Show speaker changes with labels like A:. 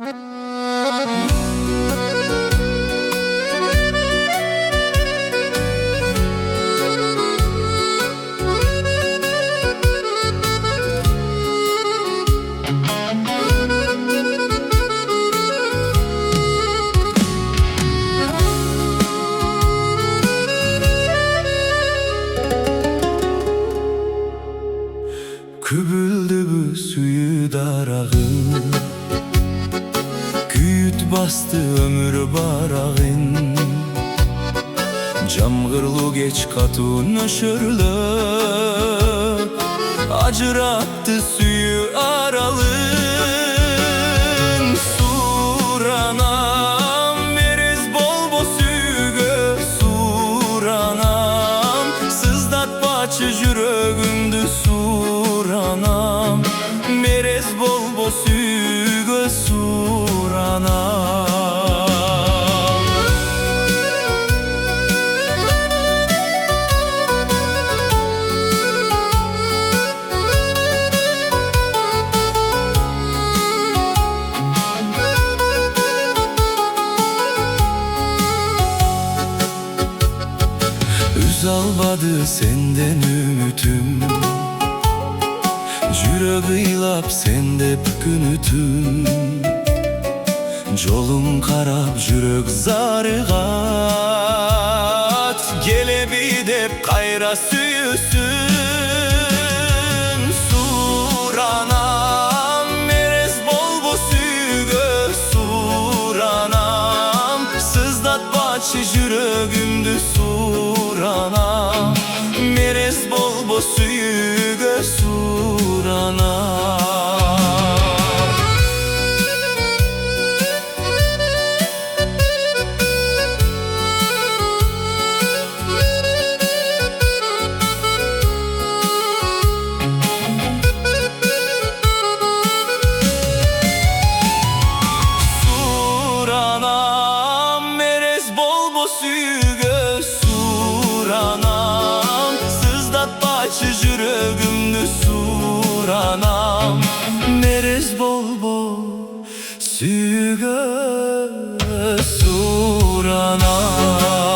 A: Kübüldü bu suyu darağın, küyüt bastı ömür barağın. Camgırlı geç katun öşürlüp, acırattı suyu aralın. Suranam, veriz bol bo sügö suranam, sızdat baçı jürögümdü suranam, merez bol bo sügö suranam. Almadı senden ümitüm, jürögıylap sende günütüm. Jolum karab jürög zarıgat, gelebi dep kayra süyüsün. Suranam, merez bol bo sügö suranam, sızdat baçı jürögümdü suranam, merez bol bo sügö suranam. Suranam, merez bol bo sügö suranam, sızdat baçı jürögümdü suranam, merez bol bo sügö suranam.